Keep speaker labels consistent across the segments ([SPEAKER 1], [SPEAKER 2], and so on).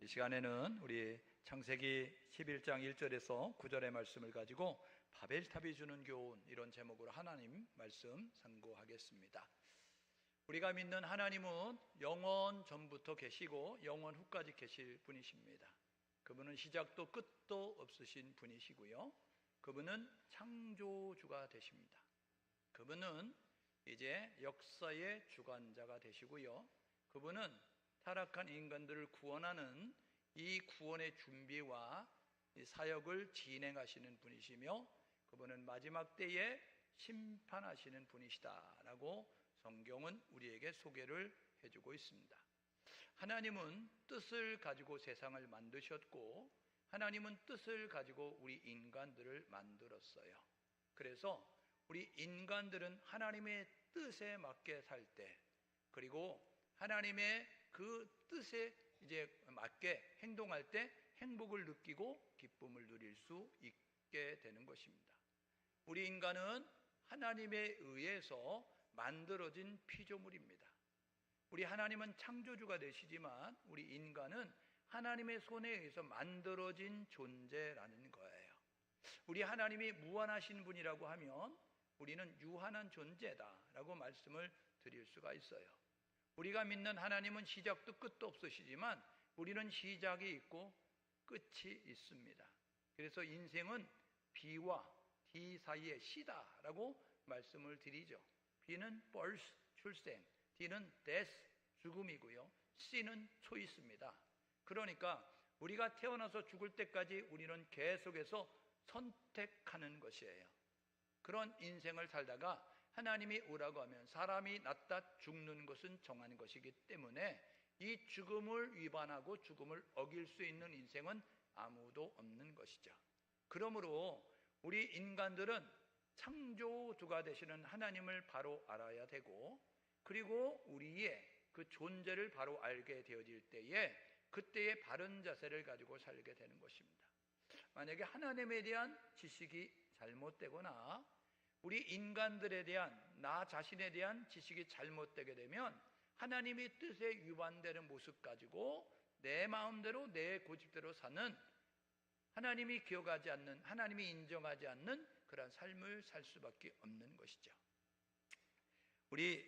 [SPEAKER 1] 시간에는 우리 창세기 11장 1절에서 9절의 말씀을 가지고 바벨탑이 주는 교훈, 이런 제목으로 하나님 말씀 상고하겠습니다. 우리가 믿는 하나님은 영원 전부터 계시고 영원 후까지 계실 분이십니다. 그분은 시작도 끝도 없으신 분이시고요, 그분은 창조주가 되십니다. 그분은 이제 역사의 주관자가 되시고요, 그분은 타락한 인간들을 구원하는 이 구원의 준비와 이 사역을 진행하시는 분이시며, 그분은 마지막 때에 심판하시는 분이시다라고 성경은 우리에게 소개를 해주고 있습니다. 하나님은 뜻을 가지고 세상을 만드셨고, 하나님은 뜻을 가지고 우리 인간들을 만들었어요. 그래서 우리 인간들은 하나님의 뜻에 맞게 살 때, 그리고 하나님의 그 뜻에 이제 맞게 행동할 때 행복을 느끼고 기쁨을 누릴 수 있게 되는 것입니다. 우리 인간은 하나님에 의해서 만들어진 피조물입니다. 우리 하나님은 창조주가 되시지만 우리 인간은 하나님의 손에 의해서 만들어진 존재라는 거예요. 우리 하나님이 무한하신 분이라고 하면 우리는 유한한 존재다라고 말씀을 드릴 수가 있어요. 우리가 믿는 하나님은 시작도 끝도 없으시지만 우리는 시작이 있고 끝이 있습니다. 그래서 인생은 B와 D 사이의 C다라고 말씀을 드리죠. B는 birth, 출생, D는 death, 죽음이고요, C는 초이스입니다. 그러니까 우리가 태어나서 죽을 때까지 우리는 계속해서 선택하는 것이에요. 그런 인생을 살다가 하나님이 오라고 하면 사람이 낳다 죽는 것은 정한 것이기 때문에 이 죽음을 위반하고 죽음을 어길 수 있는 인생은 아무도 없는 것이죠. 그러므로 우리 인간들은 창조주가 되시는 하나님을 바로 알아야 되고, 그리고 우리의 그 존재를 바로 알게 되어질 때에 그때의 바른 자세를 가지고 살게 되는 것입니다. 만약에 하나님에 대한 지식이 잘못되거나 우리 인간들에 대한, 나 자신에 대한 지식이 잘못되게 되면 하나님의 뜻에 위반되는 모습 가지고 내 마음대로 내 고집대로 사는, 하나님이 기억하지 않는, 하나님이 인정하지 않는 그런 삶을 살 수밖에 없는 것이죠. 우리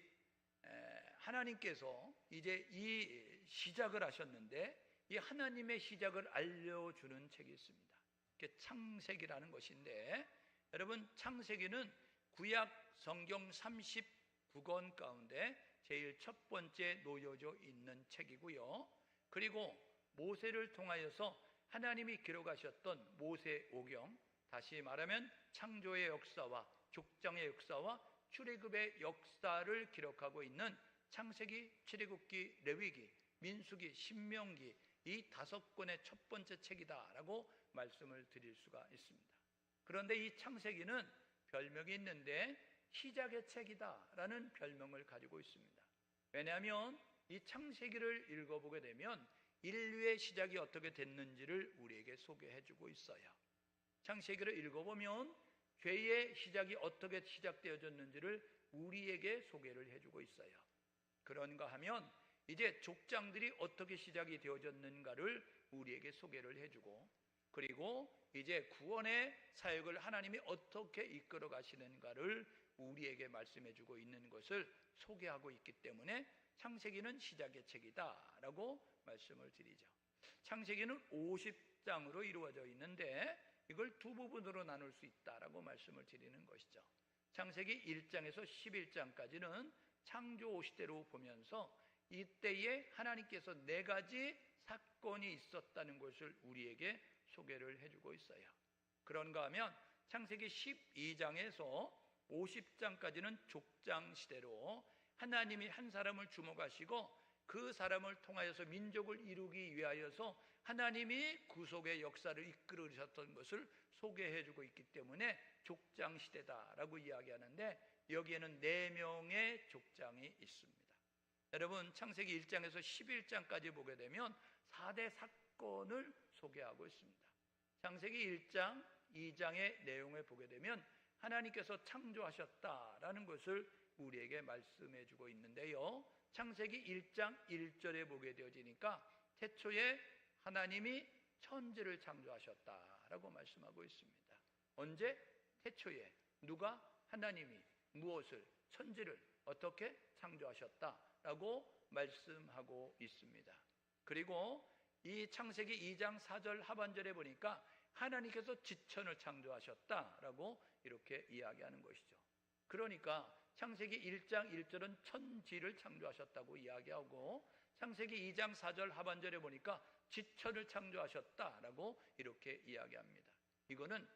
[SPEAKER 1] 하나님께서 이제 이 시작을 하셨는데 이 하나님의 시작을 알려주는 책이 있습니다. 그게 창세기라는 것인데, 여러분, 창세기는 구약 성경 39권 가운데 제일 첫 번째 놓여져 있는 책이고요, 그리고 모세를 통하여서 하나님이 기록하셨던 모세오경, 다시 말하면 창조의 역사와 족장의 역사와 출애굽의 역사를 기록하고 있는 창세기, 출애굽기, 레위기, 민수기, 신명기, 이 5권의 첫 번째 책이다라고 말씀을 드릴 수가 있습니다. 그런데 이 창세기는 별명이 있는데 시작의 책이다라는 별명을 가지고 있습니다. 왜냐하면 이 창세기를 읽어보게 되면 인류의 시작이 어떻게 됐는지를 우리에게 소개해주고 있어요. 창세기를 읽어보면 죄의 시작이 어떻게 시작되어졌는지를 우리에게 소개를 해주고 있어요. 그런가 하면 이제 족장들이 어떻게 시작이 되어졌는가를 우리에게 소개를 해주고, 그리고 이제 구원의 사역을 하나님이 어떻게 이끌어 가시는가를 우리에게 말씀해주고 있는 것을 소개하고 있기 때문에 창세기는 시작의 책이다라고 말씀을 드리죠. 창세기는 50장으로 이루어져 있는데 이걸 두 부분으로 나눌 수 있다라고 말씀을 드리는 것이죠. 창세기 1장에서 11장까지는 창조 시대로 보면서 이때에 하나님께서 4가지 사건이 있었다는 것을 우리에게 소개를 해주고 있어요. 그런가 하면 창세기 12장에서 50장까지는 족장 시대로 하나님이 한 사람을 주목하시고 그 사람을 통하여서 민족을 이루기 위하여서 하나님이 구속의 역사를 이끌으셨던 것을 소개해주고 있기 때문에 족장 시대다라고 이야기하는데, 여기에는 4명의 족장이 있습니다. 여러분, 창세기 1장에서 11장까지 보게 되면 4대 사건을 소개하고 있습니다. 창세기 1장, 2장의 내용을 보게 되면 하나님께서 창조하셨다라는 것을 우리에게 말씀해 주고 있는데요, 창세기 1장 1절에 보게 되어지니까 태초에 하나님이 천지를 창조하셨다라고 말씀하고 있습니다. 언제? 태초에. 누가? 하나님이 무엇을? 천지를 어떻게 창조하셨다라고 말씀하고 있습니다. 그리고 이 창세기 2장 4절 하반절에 보니까 하나님께서 지천을 창조하셨다라고 이렇게 이야기하는 것이죠. 그러니까 창세기 1장 1절은 천지를 창조하셨다고 이야기하고 창세기 2장 4절 하반절에 보니까 지천을 창조하셨다라고 이렇게 이야기합니다. 이거는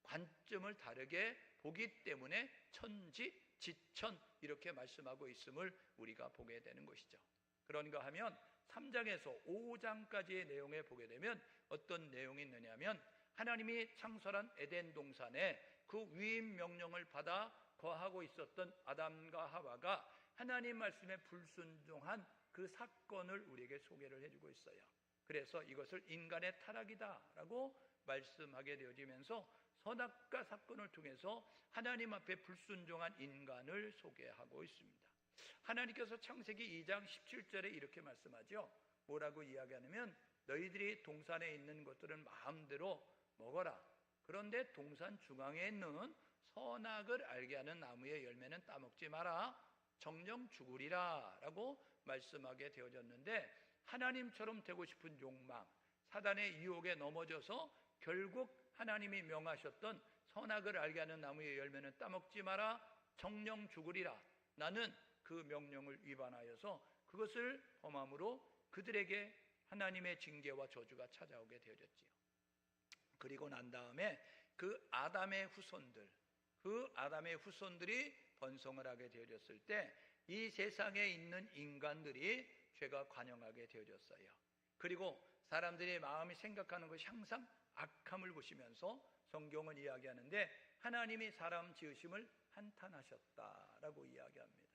[SPEAKER 1] 관점을 다르게 보기 때문에 천지, 지천 이렇게 말씀하고 있음을 우리가 보게 되는 것이죠. 그런가 하면 3장에서 5장까지의 내용에 보게 되면 어떤 내용이 있느냐면 하나님이 창설한 에덴 동산에 그 위임 명령을 받아 거하고 있었던 아담과 하와가 하나님 말씀에 불순종한 그 사건을 우리에게 소개를 해주고 있어요. 그래서 이것을 인간의 타락이다라고 말씀하게 되어지면서 선악과 사건을 통해서 하나님 앞에 불순종한 인간을 소개하고 있습니다. 하나님께서 창세기 2장 17절에 이렇게 말씀하죠. 뭐라고 이야기하냐면 너희들이 동산에 있는 것들은 마음대로 먹어라. 그런데 동산 중앙에 있는 선악을 알게 하는 나무의 열매는 따먹지 마라. 정령 죽으리라 라고 말씀하게 되어졌는데 하나님처럼 되고 싶은 욕망, 사단의 유혹에 넘어져서 결국 하나님이 명하셨던 선악을 알게 하는 나무의 열매는 따먹지 마라. 정령 죽으리라. 나는 그 명령을 위반하여서 그것을 범함으로 그들에게 하나님의 징계와 저주가 찾아오게 되어졌지요. 그리고 난 다음에 그 아담의 후손들이 번성을 하게 되어졌을 때 이 세상에 있는 인간들이 죄가 관영하게 되어졌어요. 그리고 사람들의 마음이 생각하는 것이 항상 악함을 보시면서 성경은 이야기하는데 하나님이 사람 지으심을 한탄하셨다라고 이야기합니다.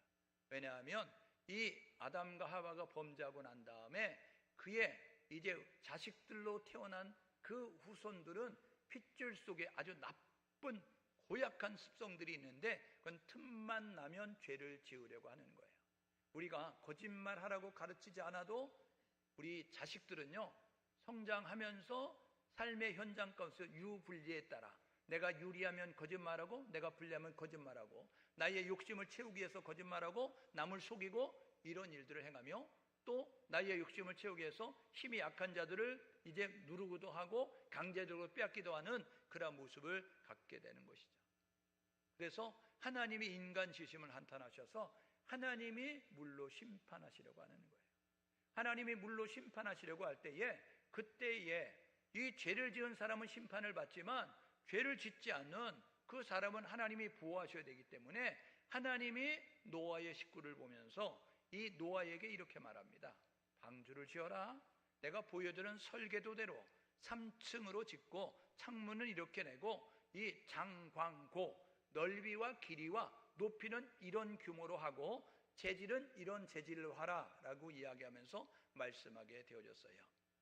[SPEAKER 1] 왜냐하면 이 아담과 하와가 범죄하고 난 다음에 그의 이제 자식들로 태어난 그 후손들은 핏줄 속에 아주 나쁜 고약한 습성들이 있는데 그건 틈만 나면 죄를 지으려고 하는 거예요. 우리가 거짓말하라고 가르치지 않아도 우리 자식들은요 성장하면서 삶의 현장 가운데서 유불리에 따라 내가 유리하면 거짓말하고 내가 불리하면 거짓말하고 나의 욕심을 채우기 위해서 거짓말하고 남을 속이고 이런 일들을 행하며 또 나의 욕심을 채우기 위해서 힘이 약한 자들을 이제 누르기도 하고 강제적으로 빼앗기도 하는 그런 모습을 갖게 되는 것이죠. 그래서 하나님이 인간 지으심을 한탄하셔서 하나님이 물로 심판하시려고 하는 거예요. 하나님이 물로 심판하시려고 할 때에 그때에 이 죄를 지은 사람은 심판을 받지만 죄를 짓지 않는 그 사람은 하나님이 보호하셔야 되기 때문에 하나님이 노아의 식구를 보면서 이 노아에게 이렇게 말합니다. 방주를 지어라. 내가 보여주는 설계도대로 3층으로 짓고 창문은 이렇게 내고 이 장광고 넓이와 길이와 높이는 이런 규모로 하고 재질은 이런 재질로 하라 라고 이야기하면서 말씀하게 되어졌어요.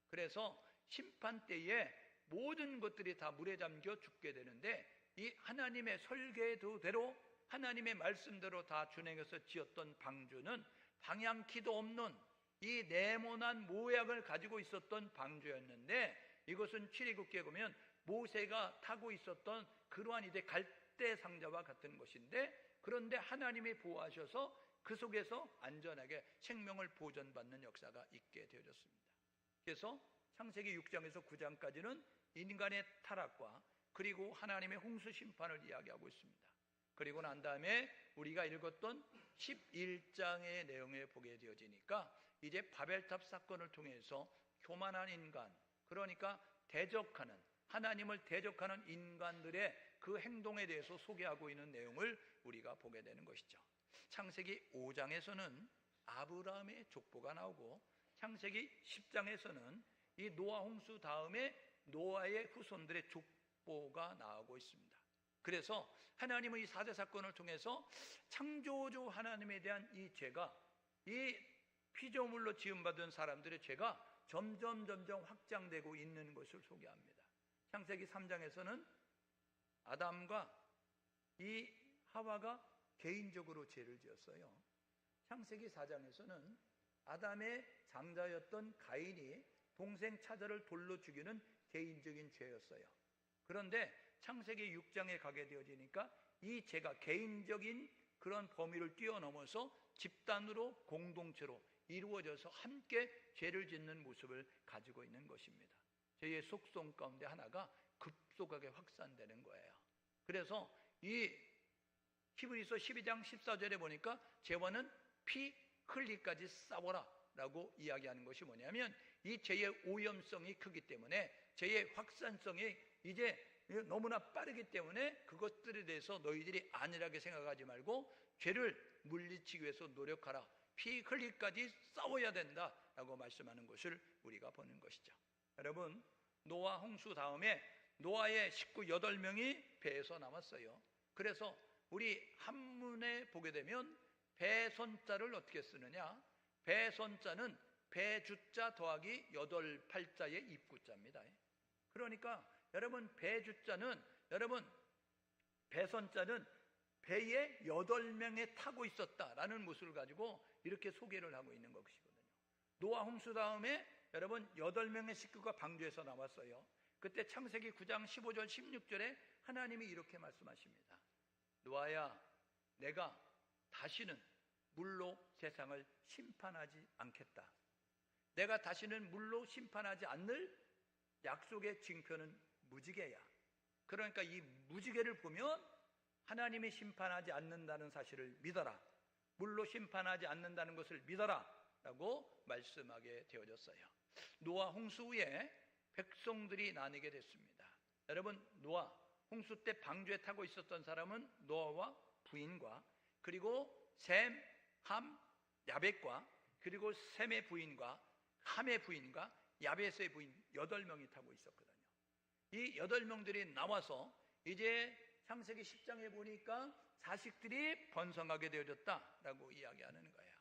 [SPEAKER 1] 그래서 심판 때에 모든 것들이 다 물에 잠겨 죽게 되는데 이 하나님의 설계도대로 하나님의 말씀대로 다 준행해서 지었던 방주는 방향키도 없는 이 네모난 모양을 가지고 있었던 방주였는데 이것은 출애굽기에 보면 모세가 타고 있었던 그러한 이제 갈대 상자와 같은 것인데 그런데 하나님이 보호하셔서 그 속에서 안전하게 생명을 보존받는 역사가 있게 되어졌습니다. 그래서 창세기 6장에서 9장까지는 인간의 타락과 그리고 하나님의 홍수 심판을 이야기하고 있습니다. 그리고 난 다음에 우리가 읽었던 11장의 내용을 보게 되어지니까 이제 바벨탑 사건을 통해서 교만한 인간, 그러니까 대적하는 하나님을 대적하는 인간들의 그 행동에 대해서 소개하고 있는 내용을 우리가 보게 되는 것이죠. 창세기 5장에서는 아브라함의 족보가 나오고 창세기 10장에서는 이 노아 홍수 다음에 노아의 후손들의 족보가 나오고 있습니다. 그래서 하나님은 이 4대 사건을 통해서 창조주 하나님에 대한 이 죄가 이 피조물로 지음받은 사람들의 죄가 점점 확장되고 있는 것을 소개합니다. 창세기 3장에서는 아담과 이 하와가 개인적으로 죄를 지었어요. 창세기 4장에서는 아담의 장자였던 가인이 동생 차자를 돌로 죽이는 개인적인 죄였어요. 그런데 창세기 6장에 가게 되어지니까 이 죄가 개인적인 그런 범위를 뛰어넘어서 집단으로 공동체로 이루어져서 함께 죄를 짓는 모습을 가지고 있는 것입니다. 죄의 속성 가운데 하나가 급속하게 확산되는 거예요. 그래서 이 히브리서 12장 14절에 보니까 죄와는 피 흘리까지 싸워라 라고 이야기하는 것이 뭐냐면 이 죄의 오염성이 크기 때문에 죄의 확산성이 이제 너무나 빠르기 때문에 그것들에 대해서 너희들이 안일하게 생각하지 말고 죄를 물리치기 위해서 노력하라. 피 흘리까지 싸워야 된다라고 말씀하는 것을 우리가 보는 것이죠. 여러분, 노아 홍수 다음에 노아의 식구 8명이 배에서 남았어요. 그래서 우리 한문에 보게 되면 배선자를 어떻게 쓰느냐? 배선자는 배주자 더하기 8팔자의 입구자입니다. 그러니까 여러분 배주자는 여러분 배선자는 배에 8명에 타고 있었다라는 모습을 가지고 이렇게 소개를 하고 있는 것이거든요. 노아 홍수 다음에 여러분 8명의 식구가 방주에서 나왔어요. 그때 창세기 9장 15절 16절에 하나님이 이렇게 말씀하십니다. 노아야, 내가 다시는 물로 세상을 심판하지 않겠다. 내가 다시는 물로 심판하지 않을 약속의 징표는 무지개야. 그러니까 이 무지개를 보면 하나님이 심판하지 않는다는 사실을 믿어라. 물로 심판하지 않는다는 것을 믿어라 라고 말씀하게 되어졌어요. 노아 홍수 후에 백성들이 나뉘게 됐습니다. 여러분, 노아 홍수 때 방주에 타고 있었던 사람은 노아와 부인과 그리고 셈, 함, 야벳과 그리고 셈의 부인과 함의 부인과 야벳의 부인 8명이 타고 있었거든요. 이 8명들이 나와서 이제 창세기 10장에 보니까 자식들이 번성하게 되어졌다라고 이야기하는 거예요.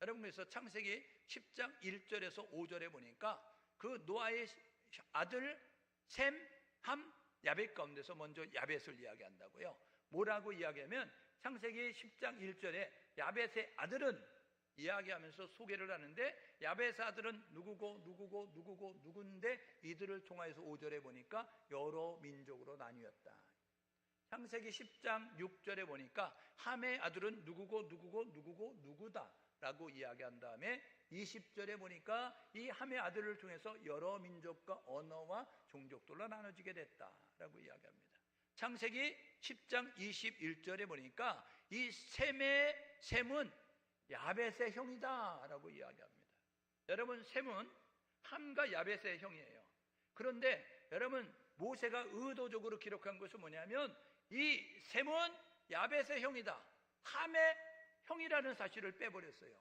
[SPEAKER 1] 여러분, 그래서 창세기 10장 1절에서 5절에 보니까 그 노아의 아들 셈, 함, 야벳 가운데서 먼저 야벳을 이야기한다고요. 뭐라고 이야기하면 창세기 10장 1절에 야벳의 아들은 이야기하면서 소개를 하는데 야벳의 아들은 누구고 누군데 이들을 통하여서 5절에 보니까 여러 민족으로 나뉘었다. 창세기 10장 6절에 보니까 함의 아들은 누구다 라고 이야기한 다음에 20절에 보니까 이 함의 아들을 통해서 여러 민족과 언어와 종족들로 나눠지게 됐다라고 이야기합니다. 창세기 10장 21절에 보니까 이 셈은 야벳의 형이다라고 이야기합니다. 여러분, 셈은 함과 야벳의 형이에요. 그런데 여러분, 모세가 의도적으로 기록한 것은 뭐냐면 이 셈은 야벳의 형이다, 함의 형이라는 사실을 빼버렸어요.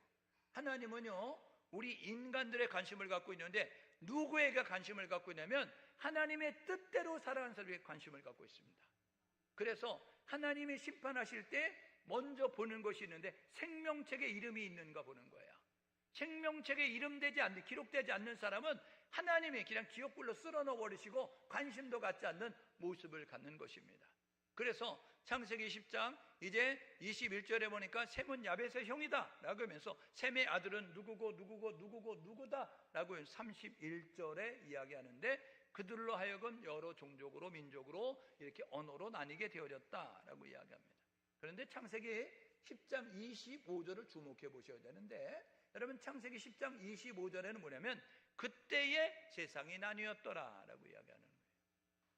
[SPEAKER 1] 하나님은요, 우리 인간들의 관심을 갖고 있는데 누구에게 관심을 갖고 있냐면 하나님의 뜻대로 살아가는 사람에게 관심을 갖고 있습니다. 그래서 하나님이 심판하실 때 먼저 보는 것이 있는데 생명책에 이름이 있는가 보는 거예요. 생명책에 이름되지 않는, 기록되지 않는 사람은 하나님이 그냥 지옥불로 쓸어넣어 버리시고 관심도 갖지 않는 모습을 갖는 것입니다. 그래서 창세기 10장 이제 21절에 보니까 셈은 야벳의 형이다 라고 하면서 셈의 아들은 누구다 라고 31절에 이야기하는데 그들로 하여금 여러 종족으로 민족으로 이렇게 언어로 나뉘게 되어졌다 라고 이야기합니다. 그런데 창세기 10장 25절을 주목해 보셔야 되는데 여러분, 창세기 10장 25절에는 뭐냐면 그때의 세상이 나뉘었더라 라고 이야기하는 거예요.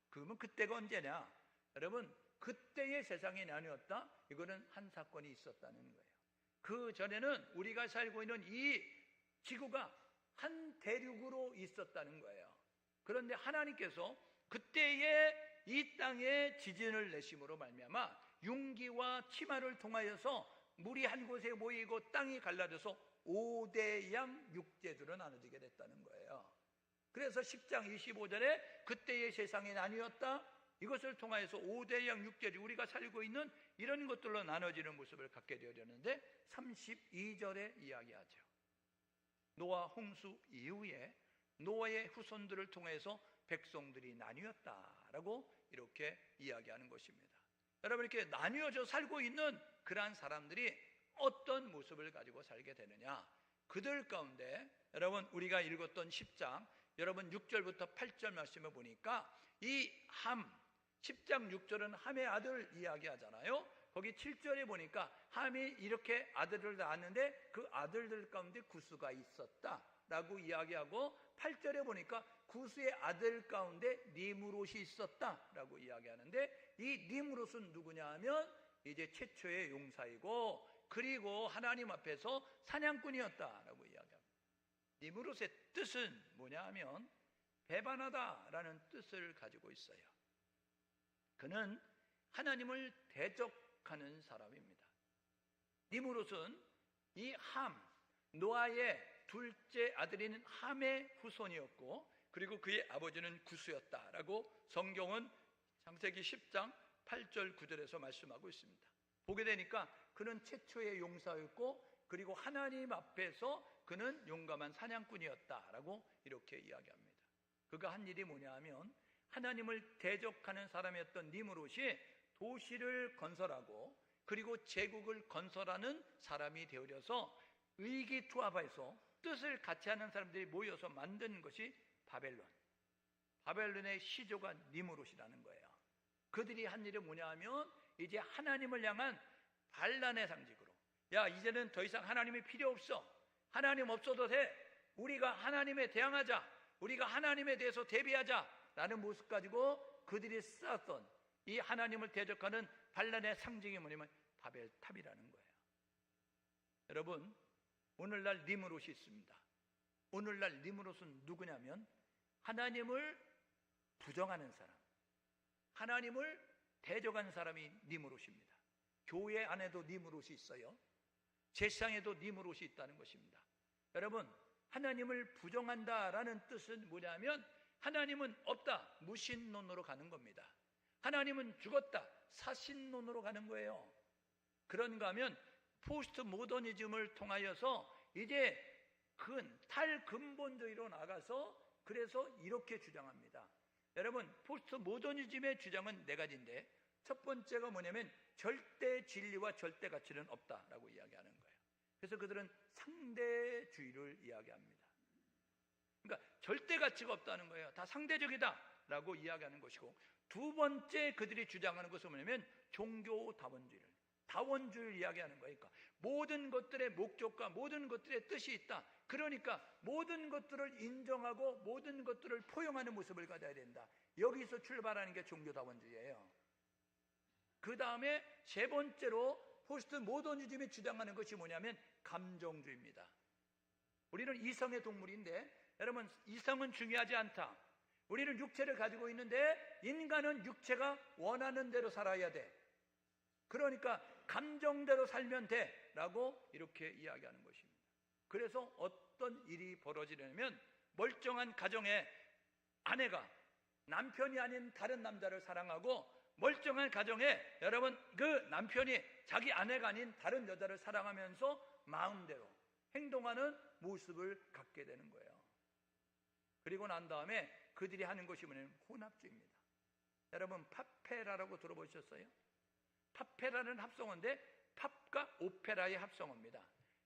[SPEAKER 1] 그러면 그때가 언제냐? 여러분, 그때의 세상이 나뉘었다? 이거는 한 사건이 있었다는 거예요. 그 전에는 우리가 살고 있는 이 지구가 한 대륙으로 있었다는 거예요. 그런데 하나님께서 그때의 이 땅에 지진을 내심으로 말미암아 융기와 치마를 통하여서 물이 한 곳에 모이고 땅이 갈라져서 5대양 6제주로 나눠지게 됐다는 거예요. 그래서 10장 25절에 그때의 세상이 나뉘었다, 이것을 통하여서 5대양 6제주, 우리가 살고 있는 이런 것들로 나눠지는 모습을 갖게 되었는데 32절에 이야기하죠. 노아 홍수 이후에 노아의 후손들을 통해서 백성들이 나뉘었다라고 이렇게 이야기하는 것입니다. 여러분, 이렇게 나뉘어져 살고 있는 그러한 사람들이 어떤 모습을 가지고 살게 되느냐? 그들 가운데 여러분, 우리가 읽었던 10장 여러분 6절부터 8절 말씀을 보니까 이 함, 10장 6절은 함의 아들 이야기하잖아요. 거기 7절에 보니까 함이 이렇게 아들을 낳았는데 그 아들들 가운데 구스가 있었다라고 이야기하고, 8절에 보니까 구스의 아들 가운데 니므롯이 있었다라고 이야기하는데, 이 니므롯은 누구냐 하면 이제 최초의 용사이고, 그리고 하나님 앞에서 사냥꾼이었다라고 이야기합니다. 니므롯의 뜻은 뭐냐 하면 배반하다라는 뜻을 가지고 있어요. 그는 하나님을 대적하는 사람입니다. 니므롯은 이 함, 노아의 둘째 아들인 함의 후손이었고, 그리고 그의 아버지는 구스였다라고 성경은 창세기 10장 8절 9절에서 말씀하고 있습니다. 보게 되니까 그는 최초의 용사였고, 그리고 하나님 앞에서 그는 용감한 사냥꾼이었다라고 이렇게 이야기합니다. 그가 한 일이 뭐냐 하면 하나님을 대적하는 사람이었던 니므롯이 도시를 건설하고 그리고 제국을 건설하는 사람이 되어져서 의기투합해서 뜻을 같이 하는 사람들이 모여서 만든 것이 바벨론. 바벨론의 시조가 니므롯이라는 거예요. 그들이 한 일이 뭐냐 하면 이제 하나님을 향한 반란의 상징으로, 야, 이제는 더 이상 하나님이 필요 없어. 하나님 없어도 돼. 우리가 하나님에 대항하자. 우리가 하나님에 대해서 대비하자 라는 모습 가지고 그들이 쌓았던 이 하나님을 대적하는 반란의 상징이 뭐냐면 바벨탑이라는 거예요. 여러분, 오늘날 니므롯이 있습니다. 오늘날 니므롯은 누구냐면 하나님을 부정하는 사람, 하나님을 대적하는 사람이 니므롯입니다. 교회 안에도 니므롯이 있어요. 세상에도 니므롯이 있다는 것입니다. 여러분, 하나님을 부정한다라는 뜻은 뭐냐면 하나님은 없다, 무신론으로 가는 겁니다. 하나님은 죽었다, 사신론으로 가는 거예요. 그런가 하면 포스트 모더니즘을 통하여서 이제 탈근본주의로 나가서 그래서 이렇게 주장합니다. 여러분, 포스트 모더니즘의 주장은 네 가지인데, 첫 번째가 뭐냐면 절대 진리와 절대 가치는 없다라고 이야기하는 거예요. 그래서 그들은 상대주의를 이야기합니다. 그러니까 절대 가치가 없다는 거예요. 다 상대적이다라고 이야기하는 것이고, 두 번째 그들이 주장하는 것은 뭐냐면 종교 다원주의를 이야기하는 거예요. 그러니까 모든 것들의 목적과 모든 것들의 뜻이 있다. 그러니까 모든 것들을 인정하고 모든 것들을 포용하는 모습을 가져야 된다. 여기서 출발하는 게 종교 다원주의예요. 그 다음에 세 번째로 포스트 모더니즘이 주장하는 것이 뭐냐면 감정주의입니다. 우리는 이성의 동물인데, 여러분, 이성은 중요하지 않다. 우리는 육체를 가지고 있는데 인간은 육체가 원하는 대로 살아야 돼. 그러니까 감정대로 살면 돼 라고 이렇게 이야기하는 것입니다. 그래서 어떤 일이 벌어지려면 멀쩡한 가정에 아내가 남편이 아닌 다른 남자를 사랑하고, 멀쩡한 가정에 여러분 그 남편이 자기 아내가 아닌 다른 여자를 사랑하면서 마음대로 행동하는 모습을 갖게 되는 거예요. 그리고 난 다음에 그들이 하는 것이 뭐냐면 혼합주의입니다. 여러분, 파페라라고 들어보셨어요? 파페라는 합성어인데 팝과 오페라의 합성어입니다.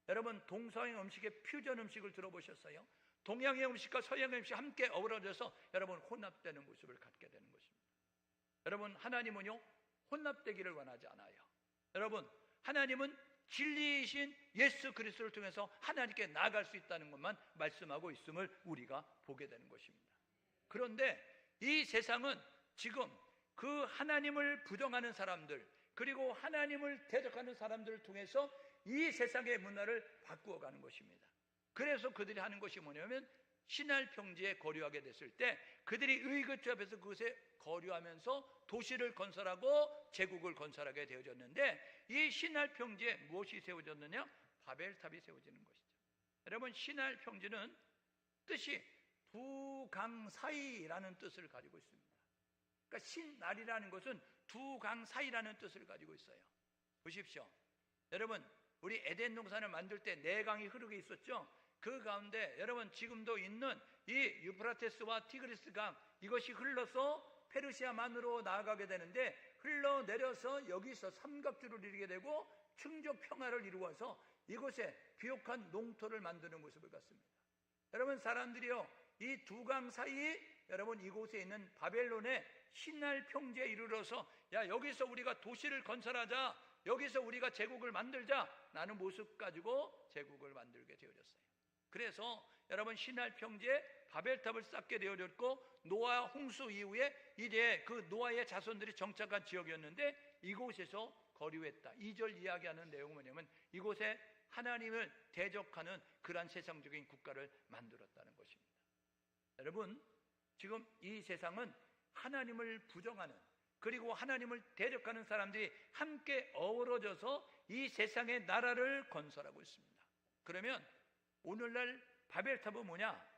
[SPEAKER 1] 여러분, 동서양 음식의 퓨전 음식을 들어보셨어요? 동양의 음식과 서양의 음식이 함께 어우러져서 여러분 혼합되는 모습을 갖게 되는 것입니다. 여러분, 하나님은요 혼합되기를 원하지 않아요. 여러분, 하나님은 진리이신 예수 그리스도를 통해서 하나님께 나아갈 수 있다는 것만 말씀하고 있음을 우리가 보게 되는 것입니다. 그런데 이 세상은 지금 그 하나님을 부정하는 사람들, 그리고 하나님을 대적하는 사람들을 통해서 이 세상의 문화를 바꾸어가는 것입니다. 그래서 그들이 하는 것이 뭐냐면 신할평지에 거류하게 됐을 때 그들이 의기투합해서 그것에 거류하면서 도시를 건설하고 제국을 건설하게 되어졌는데, 이 신할평지에 무엇이 세워졌느냐? 바벨탑이 세워지는 것이죠. 여러분, 신할평지는 뜻이 두 강 사이라는 뜻을 가지고 있습니다. 그러니까 신날이라는 것은 두 강 사이라는 뜻을 가지고 있어요. 보십시오. 여러분, 우리 에덴 동산을 만들 때 네 강이 흐르게 있었죠. 그 가운데 여러분 지금도 있는 이 유프라테스와 티그리스 강, 이것이 흘러서 페르시아만으로 나아가게 되는데, 흘러내려서 여기서 삼각주를 이루게 되고 충족 평화를 이루어서 이곳에 비옥한 농토를 만드는 모습을 갖습니다. 여러분, 사람들이요 이 두 강 사이 여러분 이곳에 있는 바벨론의 신할 평지에 이르러서 야 여기서 우리가 도시를 건설하자, 여기서 우리가 제국을 만들자 라는 모습 가지고 제국을 만들게 되어졌어요. 그래서 여러분 신할 평지에 바벨탑을 쌓게 되어졌고 노아 홍수 이후에 이제 그 노아의 자손들이 정착한 지역이었는데 이곳에서 거류했다. 2절 이야기하는 내용은 뭐냐면 이곳에 하나님을 대적하는 그러한 세상적인 국가를 만들었다는 것입니다. 여러분 지금 이 세상은 하나님을 부정하는 그리고 하나님을 대적하는 사람들이 함께 어우러져서 이 세상의 나라를 건설하고 있습니다. 그러면 오늘날 바벨탑은 뭐냐?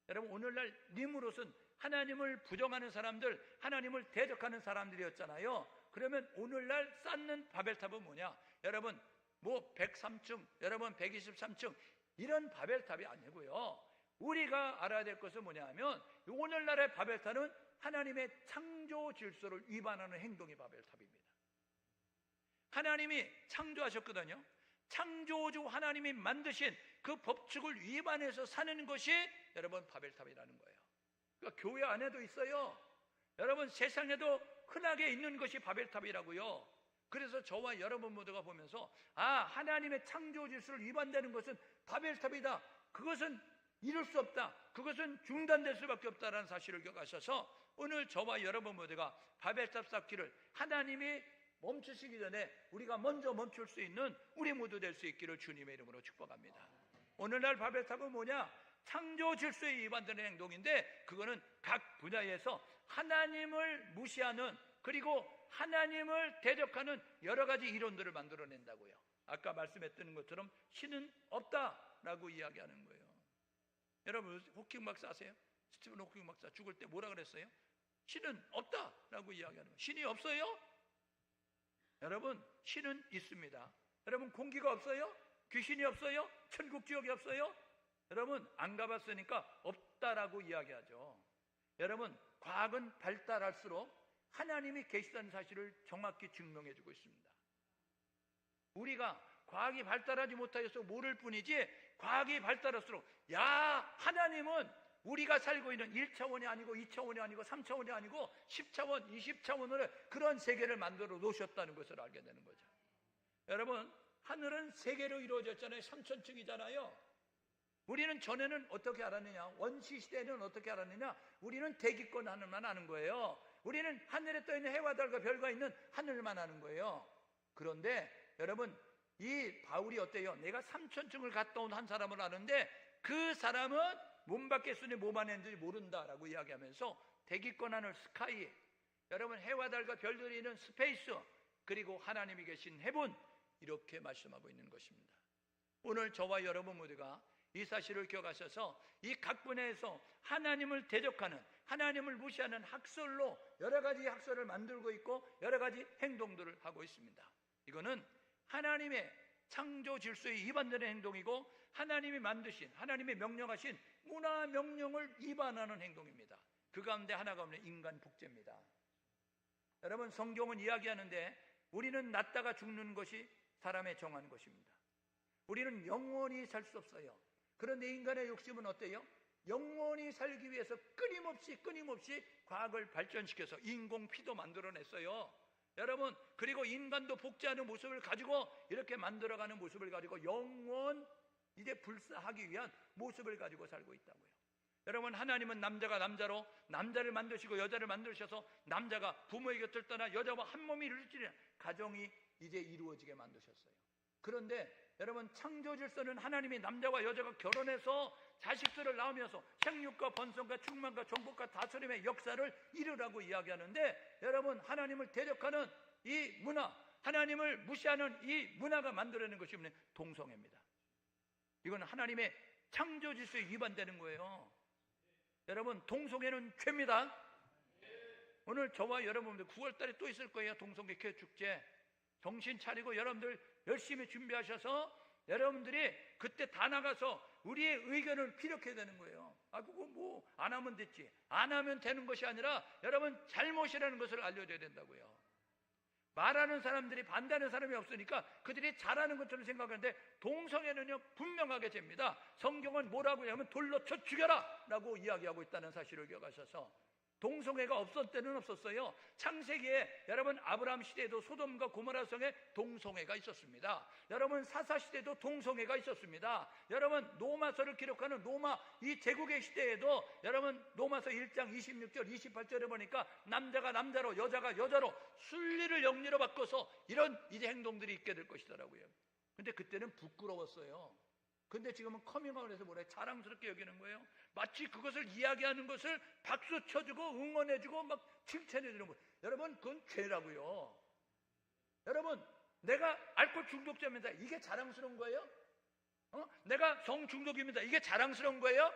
[SPEAKER 1] 여러분 오늘날 니무롯은 하나님을 부정하는 사람들, 하나님을 대적하는 사람들이었잖아요. 그러면 오늘날 쌓는 바벨탑은 뭐냐? 여러분 뭐 103층, 여러분 123층 이런 바벨탑이 아니고요. 우리가 알아야 될 것은 뭐냐 하면 오늘날의 바벨탑은 하나님의 창조 질서를 위반하는 행동이 바벨탑입니다. 하나님이 창조하셨거든요. 창조주 하나님이 만드신 그 법칙을 위반해서 사는 것이 여러분 바벨탑이라는 거예요. 그러니까 교회 안에도 있어요. 여러분 세상에도 흔하게 있는 것이 바벨탑이라고요. 그래서 저와 여러분 모두가 보면서 하나님의 창조 질서를 위반되는 것은 바벨탑이다. 그것은 이룰 수 없다. 그것은 중단될 수밖에 없다라는 사실을 기억하셔서 오늘 저와 여러분 모두가 바벨탑 쌓기를 하나님이 멈추시기 전에 우리가 먼저 멈출 수 있는 우리 모두 될 수 있기를 주님의 이름으로 축복합니다. 오늘날 바벨탑은 뭐냐? 창조 질서에 위반되는 행동인데 그거는 각 분야에서 하나님을 무시하는 그리고 하나님을 대적하는 여러 가지 이론들을 만들어낸다고요. 아까 말씀했던 것처럼 신은 없다라고 이야기하는 거예요. 여러분 호킹 박사 아세요? 스티븐 호킹 박사 죽을 때 뭐라 그랬어요? 신은 없다라고 이야기하는 거예요. 신이 없어요? 여러분 신은 있습니다. 여러분 공기가 없어요? 귀신이 없어요? 천국 지옥이 없어요? 여러분 안 가봤으니까 없다라고 이야기하죠. 여러분 과학은 발달할수록 하나님이 계시다는 사실을 정확히 증명해주고 있습니다. 우리가 과학이 발달하지 못하여서 모를 뿐이지 과학이 발달할수록 하나님은 우리가 살고 있는 1차원이 아니고 2차원이 아니고 3차원이 아니고 10차원, 20차원으로 그런 세계를 만들어 놓으셨다는 것을 알게 되는 거죠. 여러분 하늘은 세 개로 이루어졌잖아요. 3000층이잖아요. 우리는 전에는 어떻게 알았느냐? 원시 시대에는 어떻게 알았느냐? 우리는 대기권 하늘만 아는 거예요. 우리는 하늘에 떠있는 해와 달과 별과 있는 하늘만 아는 거예요. 그런데 여러분 이 바울이 어때요? 내가 3000층을 갔다 온 한 사람을 아는데 그 사람은 몸 밖에 있으니 몸 안에 있는지 모른다라고 이야기하면서 대기권 하늘 스카이, 여러분 해와 달과 별들이 있는 스페이스, 그리고 하나님이 계신 헤븐, 이렇게 말씀하고 있는 것입니다. 오늘 저와 여러분 모두가 이 사실을 기억하셔서 이 각 분야에서 하나님을 대적하는, 하나님을 무시하는 학설로 여러 가지 학설을 만들고 있고 여러 가지 행동들을 하고 있습니다. 이거는 하나님의 창조 질서에 위반되는 행동이고 하나님이 만드신, 하나님이 명령하신 문화 명령을 위반하는 행동입니다. 그 가운데 하나가 없는 인간 복제입니다. 여러분 성경은 이야기하는데 우리는 낫다가 죽는 것이 사람의 정한 것입니다. 우리는 영원히 살 수 없어요. 그런데 인간의 욕심은 어때요? 영원히 살기 위해서 끊임없이 과학을 발전시켜서 인공피도 만들어냈어요. 여러분 그리고 인간도 복제하는 모습을 가지고 이렇게 만들어가는 모습을 가지고 영원 이제 불사하기 위한 모습을 가지고 살고 있다고요. 여러분 하나님은 남자가 남자로 남자를 만드시고 여자를 만드셔서 남자가 부모의 곁을 떠나 여자와 한 몸이 이루어지는 가정이 이제 이루어지게 만드셨어요. 그런데 여러분 창조 질서는 하나님이 남자와 여자가 결혼해서 자식들을 낳으면서 생육과 번성과 충만과 정복과 다스림의 역사를 이루라고 이야기하는데 여러분 하나님을 대적하는 이 문화, 하나님을 무시하는 이 문화가 만들어내는 것이 동성애입니다. 이건 하나님의 창조 질서에 위반되는 거예요. 여러분 동성애는 죄입니다. 오늘 저와 여러분들 9월 달에 또 있을 거예요. 동성애 교회 축제. 정신 차리고 여러분들 열심히 준비하셔서 여러분들이 그때 다 나가서 우리의 의견을 피력해야 되는 거예요. 그거 뭐 안 하면 됐지. 안 하면 되는 것이 아니라 여러분 잘못이라는 것을 알려줘야 된다고요. 말하는 사람들이 반대하는 사람이 없으니까 그들이 잘하는 것처럼 생각하는데 동성애는요 분명하게 됩니다. 성경은 뭐라고 하냐면 돌로 쳐 죽여라 라고 이야기하고 있다는 사실을 기억하셔서, 동성애가 없었을 때는 없었어요. 창세기에 여러분 아브라함 시대에도 소돔과 고모라 성에 동성애가 있었습니다. 여러분 사사 시대에도 동성애가 있었습니다. 여러분 로마서를 기록하는 로마 이 제국의 시대에도 여러분 로마서 1장 26절 28절에 보니까 남자가 남자로 여자가 여자로 순리를 영리로 바꿔서 이런 이제 행동들이 있게 될 것이더라고요. 근데 그때는 부끄러웠어요. 근데 지금은 커밍아웃해서 뭐래? 자랑스럽게 여기는 거예요. 마치 그것을 이야기하는 것을 박수 쳐주고 응원해주고 막 칭찬해주는 거예요. 여러분 그건 죄라고요. 여러분 내가 알코올 중독자입니다. 이게 자랑스러운 거예요? 내가 성 중독입니다. 이게 자랑스러운 거예요?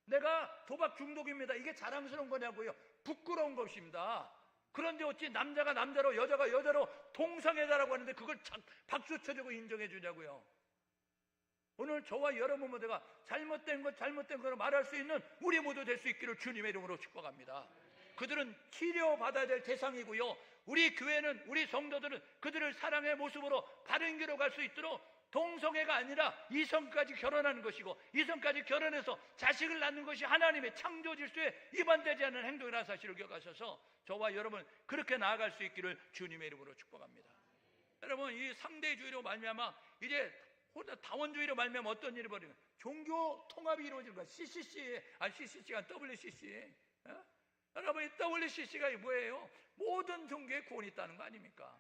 [SPEAKER 1] 내가 도박 중독입니다. 이게 자랑스러운 거냐고요? 부끄러운 것입니다. 그런데 어찌 남자가 남자로 여자가 여자로 동성애자라고 하는데 그걸 박수 쳐주고 인정해 주냐고요? 오늘 저와 여러분 모두가 잘못된 거로 말할 수 있는 우리 모두 될 수 있기를 주님의 이름으로 축복합니다. 그들은 치료받아야 될 대상이고요, 우리 교회는, 우리 성도들은 그들을 사랑의 모습으로 바른 길로 갈 수 있도록 동성애가 아니라 이성까지 결혼하는 것이고, 이성까지 결혼해서 자식을 낳는 것이 하나님의 창조 질서에 위반되지 않는 행동이라는 사실을 기억하셔서 저와 여러분 그렇게 나아갈 수 있기를 주님의 이름으로 축복합니다. 여러분 이 상대주의로 말미암아 이제 다원주의로 말미암아 어떤 일이 벌어지는, 종교 통합이 이루어지는 거야. CCC가 WCC. 여러분 이 WCC가 뭐예요? 모든 종교에 구원이 있다는 거 아닙니까?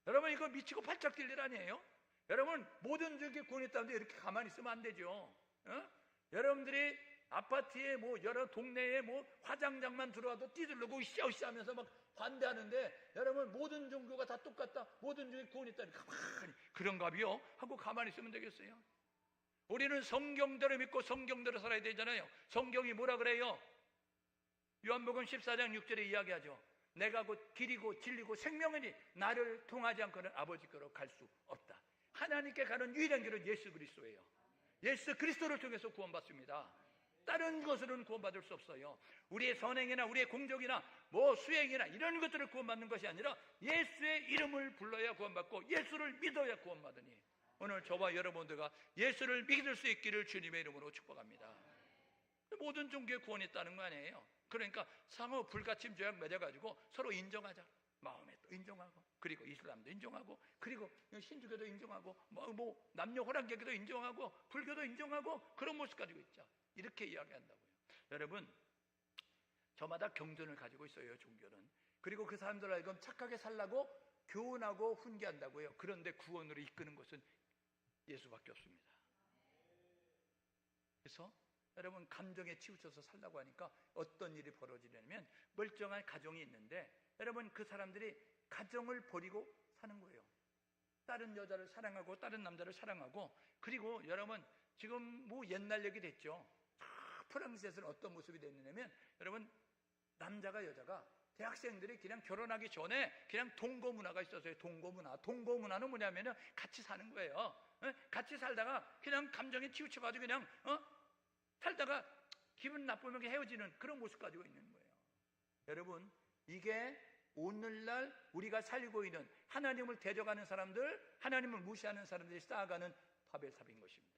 [SPEAKER 1] 여러분 이거 미치고 팔짝 뛸 일 아니에요? 여러분 모든 종교에 구원이 있다는데 이렇게 가만히 있으면 안 되죠. 여러분들이 아파트에 뭐 여러 동네에 뭐 화장장만 들어와도 뛰들르고 으쌰으쌰 하면서 막 반대하는데, 여러분 모든 종교가 다 똑같다, 모든 종교에 구원이 있다니까 가만히 그런가비요? 하고 가만히 있으면 되겠어요? 우리는 성경대로 믿고 성경대로 살아야 되잖아요. 성경이 뭐라 그래요? 요한복음 14장 6절에 이야기하죠. 내가 곧 길이고 진리고 생명이니 나를 통하지 않고는 아버지께로 갈 수 없다. 하나님께 가는 유일한 길은 예수 그리스도예요. 예수 그리스도를 통해서 구원받습니다. 다른 것으로는 구원받을 수 없어요. 우리의 선행이나 우리의 공적이나 뭐 수행이나 이런 것들을 구원받는 것이 아니라 예수의 이름을 불러야 구원받고 예수를 믿어야 구원받으니, 오늘 저와 여러분들과 예수를 믿을 수 있기를 주님의 이름으로 축복합니다. 모든 종교에 구원이 있다는 거 아니에요? 그러니까 상호 불가침 조약 맺어가지고 서로 인정하자. 마음에도 인정하고, 그리고 이슬람도 인정하고, 그리고 신주교도 인정하고, 뭐 남녀 호랑객도 인정하고, 불교도 인정하고, 그런 모습 가지고 있죠. 이렇게 이야기한다고요. 여러분 저마다 경전을 가지고 있어요, 종교는. 그리고 그 사람들 알고 착하게 살라고 교훈하고 훈계한다고요. 그런데 구원으로 이끄는 것은 예수밖에 없습니다. 그래서 여러분 감정에 치우쳐서 살라고 하니까 어떤 일이 벌어지냐면, 멀쩡한 가정이 있는데 여러분 그 사람들이 가정을 버리고 사는 거예요. 다른 여자를 사랑하고 다른 남자를 사랑하고, 그리고 여러분 지금 뭐 옛날 얘기 됐죠. 프랑스에서는 어떤 모습이 됐느냐면, 여러분 남자가 여자가 대학생들이 그냥 결혼하기 전에 그냥 동거 문화가 있었어요. 동거 문화는 뭐냐면은 같이 사는 거예요. 같이 살다가 그냥 감정에 치우쳐가지고 그냥 살다가 기분 나쁘면 헤어지는 그런 모습 가지고 있는 거예요. 여러분 이게 오늘날 우리가 살고 있는 하나님을 대적하는 사람들, 하나님을 무시하는 사람들이 쌓아가는 바벨탑인 것입니다.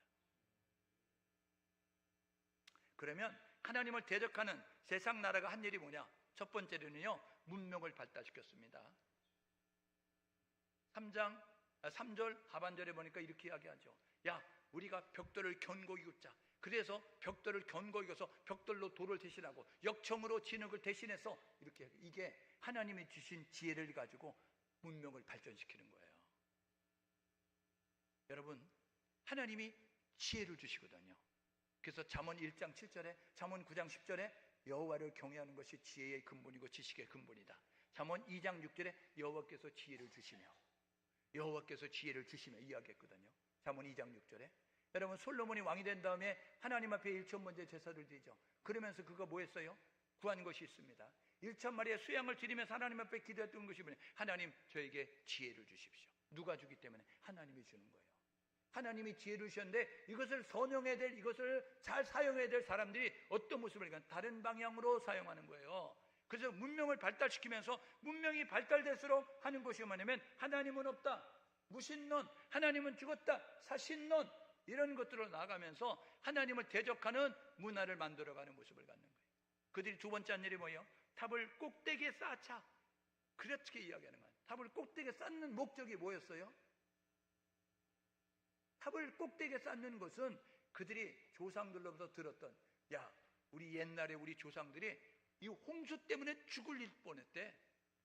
[SPEAKER 1] 그러면 하나님을 대적하는 세상 나라가 한 일이 뭐냐? 첫 번째로는요, 문명을 발달시켰습니다. 3절 하반절에 보니까 이렇게 이야기하죠. 야, 우리가 벽돌을 견고히 긋자. 그래서 벽돌을 견고히 긋어서 벽돌로 돌을 대신하고 역청으로 진흙을 대신해서 이렇게, 이게 하나님이 주신 지혜를 가지고 문명을 발전시키는 거예요. 여러분 하나님이 지혜를 주시거든요. 그래서 잠언 1장 7절에, 잠언 9장 10절에 여호와를 경외하는 것이 지혜의 근본이고 지식의 근본이다. 잠언 2장 6절에 여호와께서 지혜를 주시며 이야기했거든요. 잠언 2장 6절에. 여러분 솔로몬이 왕이 된 다음에 하나님 앞에 1천 번째 제사를 드리죠. 그러면서 그거 뭐 했어요? 구한 것이 있습니다. 1천 마리의 수양을 드리면서 하나님 앞에 기도했던 것이 뭐냐? 하나님 저에게 지혜를 주십시오. 누가 주기 때문에? 하나님이 주는 거예요. 하나님이 지혜를 주셨는데 이것을 선용해야 될, 이것을 잘 사용해야 될 사람들이 어떤 모습을 다른 방향으로 사용하는 거예요. 그래서 문명을 발달시키면서 문명이 발달될수록 하는 것이 뭐냐면 하나님은 없다, 무신론, 하나님은 죽었다, 사신론, 이런 것들로 나아가면서 하나님을 대적하는 문화를 만들어가는 모습을 갖는 거예요. 그들이 두 번째 한 일이 뭐예요? 탑을 꼭대기에 쌓자, 그렇게 이야기하는 거예요. 탑을 꼭대기에 쌓는 목적이 뭐였어요? 탑을 꼭대기에 쌓는 것은 그들이 조상들로부터 들었던, 야, 우리 옛날에 우리 조상들이 이 홍수 때문에 죽을 일 뻔했대,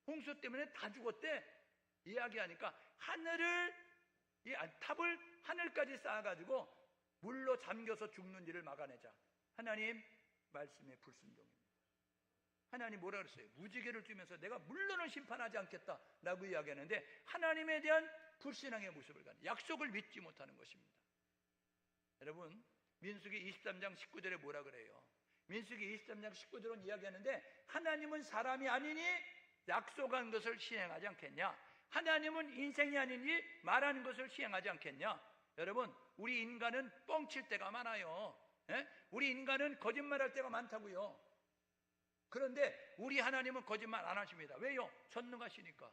[SPEAKER 1] 홍수 때문에 다 죽었대, 이야기하니까 탑을 하늘까지 쌓아가지고 물로 잠겨서 죽는 일을 막아내자. 하나님 말씀에 불순종입니다. 하나님 뭐라 그랬어요? 무지개를 주면서 내가 물론은 심판하지 않겠다라고 이야기하는데 하나님에 대한 불신앙의 모습을 갖는, 약속을 믿지 못하는 것입니다. 여러분, 민수기 23장 19절에 뭐라 그래요? 민수기 23장 19절은 이야기하는데 하나님은 사람이 아니니 약속한 것을 시행하지 않겠냐? 하나님은 인생이 아니니 말하는 것을 시행하지 않겠냐? 여러분, 우리 인간은 뻥칠 때가 많아요. 우리 인간은 거짓말할 때가 많다고요. 그런데 우리 하나님은 거짓말 안 하십니다. 왜요? 전능하시니까.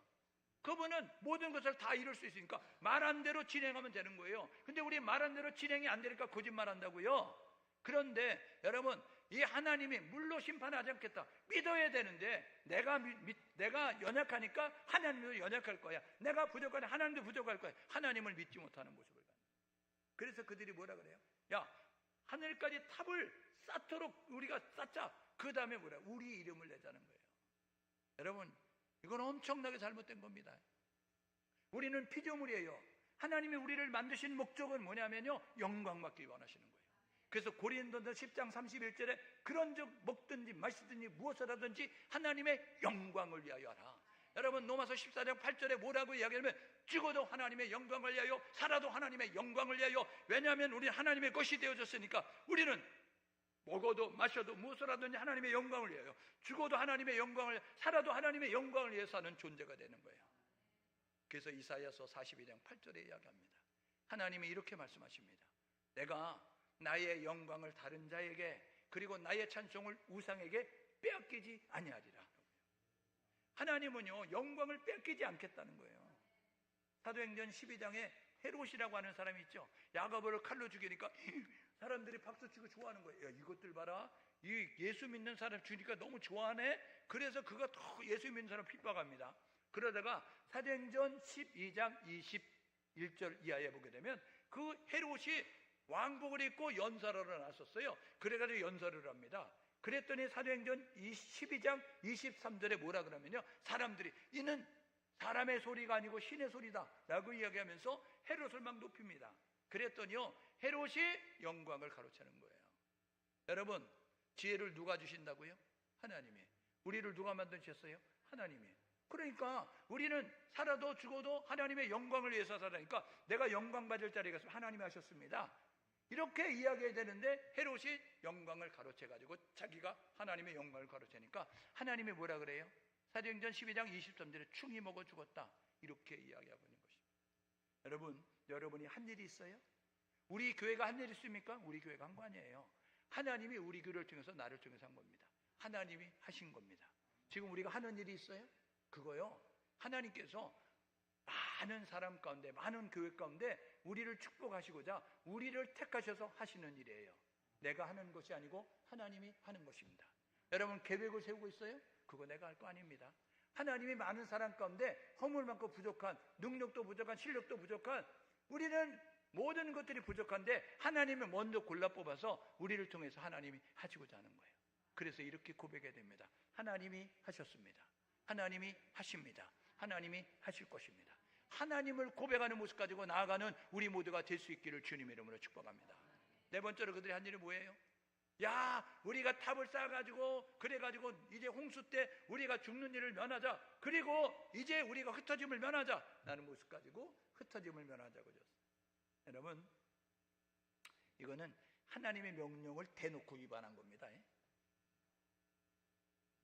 [SPEAKER 1] 그분은 모든 것을 다 이룰 수 있으니까 말한 대로 진행하면 되는 거예요. 근데 우리 말한 대로 진행이 안 되니까 거짓말한다고요. 그런데 여러분, 이 하나님이 물로 심판하지 않겠다 믿어야 되는데 내가 연약하니까 하나님도 연약할 거야, 내가 부족하니 하나님도 부족할 거야, 하나님을 믿지 못하는 모습을 갖는. 그래서 그들이 뭐라 그래요? 야, 하늘까지 탑을 쌓도록 우리가 쌓자. 그 다음에 뭐라? 우리 이름을 내자는 거예요. 여러분, 이건 엄청나게 잘못된 겁니다. 우리는 피조물이에요. 하나님이 우리를 만드신 목적은 뭐냐면요, 영광 받기 원하시는 거예요. 그래서 고린도서 10장 31절에 그런즉 먹든지 마시든지 무엇을 하든지 하나님의 영광을 위하여 하라. 여러분, 로마서 14장 8절에 뭐라고 이야기하면 죽어도 하나님의 영광을 위하여, 살아도 하나님의 영광을 위하여. 왜냐하면 우리는 하나님의 것이 되어졌으니까. 우리는 먹어도 마셔도 무엇을 하든지 하나님의 영광을 위하여, 죽어도 하나님의 영광을, 살아도 하나님의 영광을 위해서 사는 존재가 되는 거예요. 그래서 이사야서 42장 8절에 이야기합니다. 하나님이 이렇게 말씀하십니다. 내가 나의 영광을 다른 자에게, 그리고 나의 찬송을 우상에게 빼앗기지 아니하리라. 하나님은요, 영광을 뺏기지 않겠다는 거예요. 사도행전 12장에 헤롯이라고 하는 사람이 있죠. 야고보를 칼로 죽이니까 사람들이 박수치고 좋아하는 거예요. 야, 이것들 봐라, 이 예수 믿는 사람 주니까 너무 좋아하네. 그래서 그가 더 예수 믿는 사람 핍박합니다. 그러다가 사도행전 12장 21절 이하에 보게 되면 그 헤롯이 왕복을 입고 연설하러 나섰어요. 그래가지고 연설을 합니다. 그랬더니 사도행전 12장 23절에 뭐라 그러면요, 사람들이 이는 사람의 소리가 아니고 신의 소리다 라고 이야기하면서 헤롯을 막 높입니다. 그랬더니요, 헤롯이 영광을 가로채는 거예요. 여러분, 지혜를 누가 주신다고요? 하나님이. 우리를 누가 만드셨어요? 하나님이. 그러니까 우리는 살아도 죽어도 하나님의 영광을 위해서 살아니까 내가 영광 받을 자리가 있으면 하나님이 하셨습니다. 이렇게 이야기해야 되는데 헤롯이 영광을 가로채가지고 자기가 하나님의 영광을 가로채니까 하나님이 뭐라 그래요? 사도행전 12장 23절에 충이 먹어 죽었다, 이렇게 이야기하고 있는 것입니다. 여러분이 한 일이 있어요? 우리 교회가 한 일이 있습니까? 우리 교회가 한 거 아니에요. 하나님이 우리 교회를 통해서 나를 통해서 한 겁니다. 하나님이 하신 겁니다. 지금 우리가 하는 일이 있어요? 그거요, 하나님께서 많은 사람 가운데, 많은 교회 가운데 우리를 축복하시고자 우리를 택하셔서 하시는 일이에요. 내가 하는 것이 아니고 하나님이 하는 것입니다. 여러분, 계획을 세우고 있어요? 그거 내가 할 거 아닙니다. 하나님이 많은 사람 가운데 허물 많고 부족한, 능력도 부족한, 실력도 부족한, 우리는 모든 것들이 부족한데 하나님이 먼저 골라 뽑아서 우리를 통해서 하나님이 하시고자 하는 거예요. 그래서 이렇게 고백해야 됩니다. 하나님이 하셨습니다. 하나님이 하십니다. 하나님이 하실 것입니다. 하나님을 고백하는 모습 가지고 나아가는 우리 모두가 될 수 있기를 주님의 이름으로 축복합니다. 네 번째로 그들이 한 일이 뭐예요? 야, 우리가 탑을 쌓아가지고 그래가지고 이제 홍수 때 우리가 죽는 일을 면하자, 그리고 이제 우리가 흩어짐을 면하자 라는 모습 가지고 흩어짐을 면하자고 줬어요. 여러분, 이거는 하나님의 명령을 대놓고 위반한 겁니다.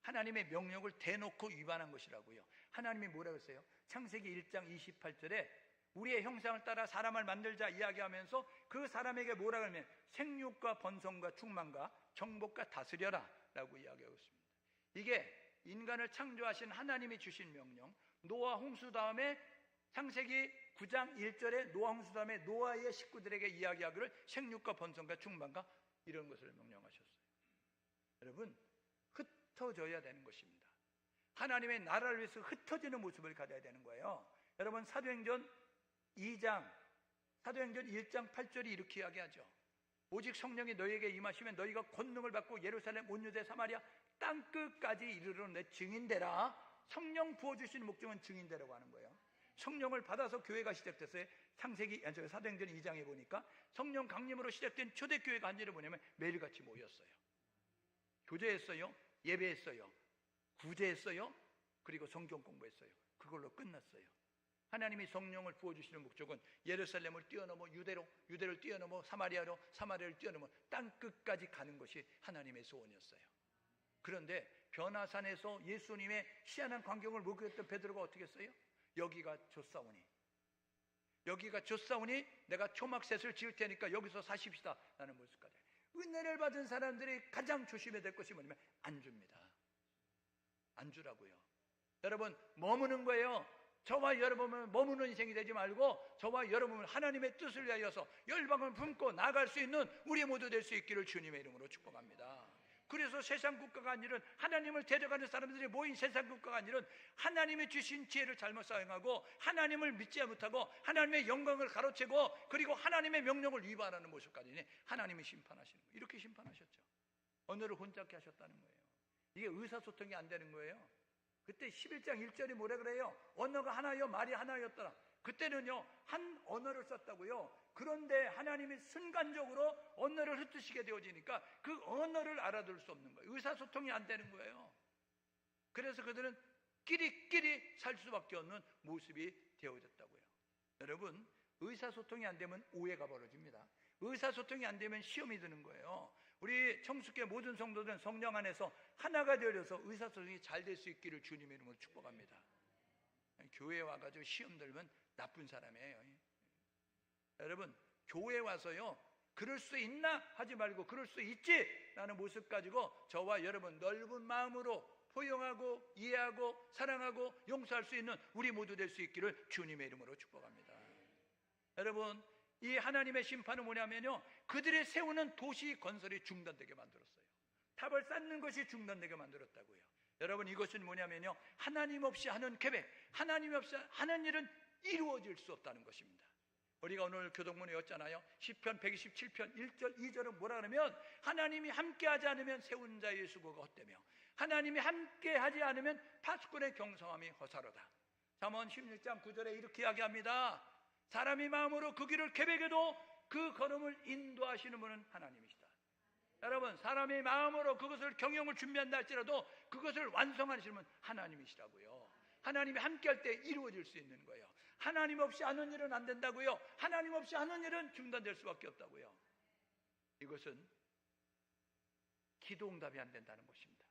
[SPEAKER 1] 하나님의 명령을 대놓고 위반한 것이라고요. 하나님이 뭐라고 했어요? 창세기 1장 28절에 우리의 형상을 따라 사람을 만들자 이야기하면서 그 사람에게 뭐라고 하면 생육과 번성과 충만과 정복과 다스려라 라고 이야기하고 있습니다. 이게 인간을 창조하신 하나님이 주신 명령, 노아 홍수 다음에 창세기 9장 1절에 노아 홍수 다음에 노아의 식구들에게 이야기하기를 생육과 번성과 충만과 이런 것을 명령하셨어요. 여러분, 흩어져야 되는 것입니다. 하나님의 나라를 위해서 흩어지는 모습을 가져야 되는 거예요. 여러분, 사도행전 1장 8절이 이렇게 이야기하죠. 오직 성령이 너희에게 임하시면 너희가 권능을 받고 예루살렘 온 유대 사마리아 땅끝까지 이르러 내 증인되라. 성령 부어주시는 목적은 증인되라고 하는 거예요. 성령을 받아서 교회가 시작됐어요. 사도행전 2장에 보니까 성령 강림으로 시작된 초대교회가 한 일을 뭐냐면 매일같이 모였어요. 교제했어요. 예배했어요. 구제했어요. 그리고 성경 공부했어요. 그걸로 끝났어요. 하나님이 성령을 부어주시는 목적은 예루살렘을 뛰어넘어 유대를 뛰어넘어 사마리아를 뛰어넘어 땅끝까지 가는 것이 하나님의 소원이었어요. 그런데 변화산에서 예수님의 희한한 광경을 목격했던 베드로가 어떻게 했어요? 여기가 좁사오니 내가 초막셋을 지을 테니까 여기서 사십시다 라는 모습까지. 은혜를 받은 사람들이 가장 조심해야 될 것이 뭐냐면 안 줍니다. 안 주라고요. 여러분, 머무는 거예요. 저와 여러분은 머무는 인생이 되지 말고 저와 여러분은 하나님의 뜻을 위하여서 열방을 품고 나갈 수 있는 우리 모두 될 수 있기를 주님의 이름으로 축복합니다. 그래서 세상 국가가 아니라 하나님을 데려가는 사람들이 모인 세상 국가가 아니라 하나님이 주신 지혜를 잘못 사용하고 하나님을 믿지 못하고 하나님의 영광을 가로채고 그리고 하나님의 명령을 위반하는 모습까지 하나님이 심판하시는 거예요. 이렇게 심판하셨죠. 언어를 혼잡게 하셨다는 거예요. 이게 의사소통이 안 되는 거예요. 그때 11장 1절이 뭐라 그래요? 언어가 하나요 말이 하나였더라. 그때는요 한 언어를 썼다고요. 그런데 하나님이 순간적으로 언어를 흩으시게 되어지니까 그 언어를 알아들을 수 없는 거예요. 의사소통이 안 되는 거예요. 그래서 그들은 끼리끼리 살 수밖에 없는 모습이 되어졌다고요. 여러분, 의사소통이 안 되면 오해가 벌어집니다. 의사소통이 안 되면 시험이 드는 거예요. 우리 청숙교회 모든 성도들은 성령 안에서 하나가 되어서 의사소통이 잘 될 수 있기를 주님의 이름으로 축복합니다. 교회에 와가지고 시험 들면 나쁜 사람이에요. 여러분, 교회 와서요 그럴 수 있나 하지 말고 그럴 수 있지 라는 모습 가지고 저와 여러분 넓은 마음으로 포용하고 이해하고 사랑하고 용서할 수 있는 우리 모두 될 수 있기를 주님의 이름으로 축복합니다. 여러분, 이 하나님의 심판은 뭐냐면요 그들이 세우는 도시 건설이 중단되게 만들었어요. 탑을 쌓는 것이 중단되게 만들었다고요. 여러분, 이것은 뭐냐면요 하나님 없이 하는 계획, 하나님 없이 하는 일은 이루어질 수 없다는 것입니다. 우리가 오늘 교동문에 였잖아요. 시편 127편 1절 2절은 뭐라 그러면 하나님이 함께하지 않으면 세운 자의 수고가 헛되며 하나님이 함께하지 않으면 파수꾼의 경성함이 허사로다. 잠언 16장 9절에 이렇게 이야기합니다. 사람이 마음으로 그 길을 계획해도 그 걸음을 인도하시는 분은 하나님이시다. 여러분, 사람이 마음으로 그것을 경영을 준비한다 할지라도 그것을 완성하시는 분은 하나님이시라고요. 하나님이 함께할 때 이루어질 수 있는 거예요. 하나님 없이 하는 일은 안 된다고요. 하나님 없이 하는 일은 중단될 수밖에 없다고요. 이것은 기도응답이 안 된다는 것입니다.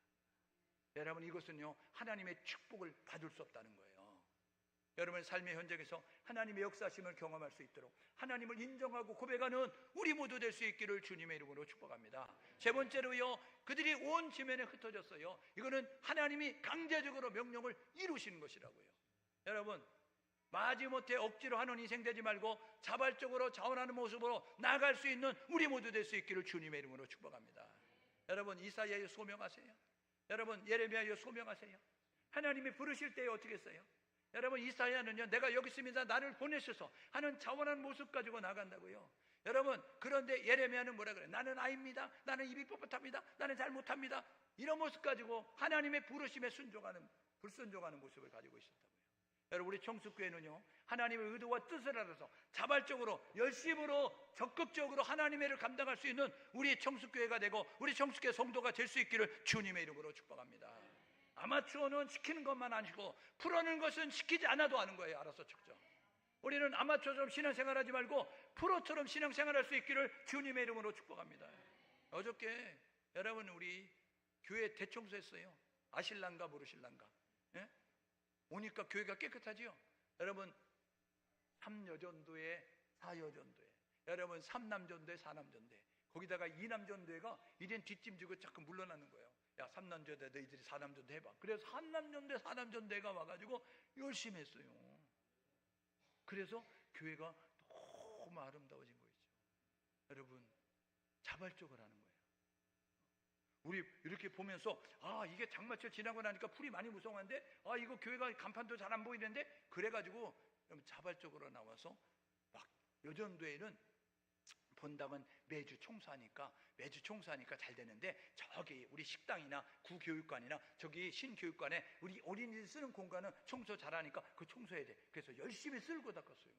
[SPEAKER 1] 여러분, 이것은요 하나님의 축복을 받을 수 없다는 거예요. 여러분의 삶의 현장에서 하나님의 역사심을 경험할 수 있도록 하나님을 인정하고 고백하는 우리 모두 될 수 있기를 주님의 이름으로 축복합니다. 세 번째로요, 그들이 온 지면에 흩어졌어요. 이거는 하나님이 강제적으로 명령을 이루시는 것이라고요. 여러분, 마지못해 억지로 하는 인생 되지 말고 자발적으로 자원하는 모습으로 나아갈 수 있는 우리 모두 될 수 있기를 주님의 이름으로 축복합니다. 여러분, 이사야에 소명하세요. 여러분, 예레미야에 소명하세요. 하나님이 부르실 때에 어떻게 했어요? 여러분, 이사야는요 내가 여기 있습니다 나를 보내셔서 하는 자원한 모습 가지고 나간다고요. 여러분, 그런데 예레미야는 뭐라 그래요? 나는 아입니다. 나는 입이 뻣뻣합니다. 나는 잘 못합니다. 이런 모습 가지고 하나님의 부르심에 불순종하는 모습을 가지고 있었다고요. 여러분, 우리 청숙교회는요 하나님의 의도와 뜻을 알아서 자발적으로 열심으로 적극적으로 하나님의 일을 감당할 수 있는 우리 청숙교회가 되고 우리 청숙교회 성도가 될 수 있기를 주님의 이름으로 축복합니다. 아마추어는 시키는 것만 아니고 프로는 것은 시키지 않아도 하는 거예요. 알아서 척죠. 우리는 아마추어처럼 신앙생활하지 말고 프로처럼 신앙생활할 수 있기를 주님의 이름으로 축복합니다. 어저께 여러분 우리 교회 대청소했어요. 아실랑가 모르실랑가. 예? 오니까 교회가 깨끗하지요. 여러분, 3여전도회 4여전도회, 여러분 3남전도회 4남전도회, 거기다가 2남전도회가 이젠 뒷짐지고 자꾸 물러나는 거예요. 야, 3남전대 너희들이 4남전대 해봐. 그래서 3남전대 4남전대가 와가지고 열심히 했어요. 그래서 교회가 너무 아름다워진 거 있죠. 여러분, 자발적으로 하는 거예요. 우리 이렇게 보면서 이게 장마철 지나고 나니까 풀이 많이 무성한데 이거 교회가 간판도 잘 안 보이는데, 그래가지고 자발적으로 나와서 막 여전도에는 본당은 매주 청소하니까 잘 되는데, 저기 우리 식당이나 구교육관이나 저기 신교육관에 우리 어린이들 쓰는 공간은 청소 잘하니까 그 청소해야 돼. 그래서 열심히 쓸고 닦았어요.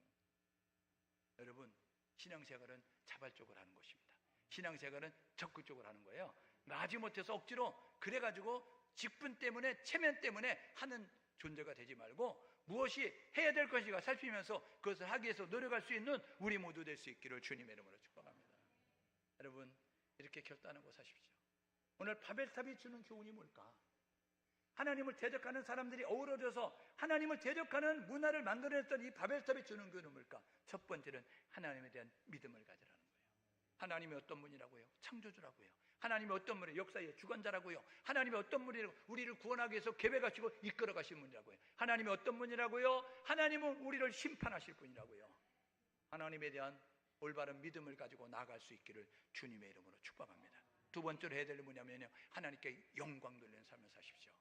[SPEAKER 1] 여러분, 신앙생활은 자발적으로 하는 것입니다. 신앙생활은 적극적으로 하는 거예요. 마지못해서 억지로 그래가지고 직분 때문에 체면 때문에 하는 존재가 되지 말고, 무엇이 해야 될 것인가 살피면서 그것을 하기 위해서 노력할 수 있는 우리 모두 될 수 있기를 주님의 이름으로 축복합니다. 여러분, 이렇게 결단하고 사십시오. 오늘 바벨탑이 주는 교훈이 뭘까? 하나님을 대적하는 사람들이 어우러져서 하나님을 대적하는 문화를 만들어냈던 이 바벨탑이 주는 교훈은 뭘까? 첫 번째는 하나님에 대한 믿음을 가지라는 거예요. 하나님이 어떤 분이라고요? 창조주라고요. 하나님이 어떤 분이에요? 역사의 주관자라고요. 하나님이 어떤 분이라고? 우리를 구원하기 위해서 계획하시고 이끌어 가신 분이라고요. 하나님이 어떤 분이라고요? 하나님은 우리를 심판하실 분이라고요. 하나님에 대한 올바른 믿음을 가지고 나아갈 수 있기를 주님의 이름으로 축복합니다. 두 번째로 해야 될 뭐냐면요, 하나님께 영광 돌리는 삶을 사십시오.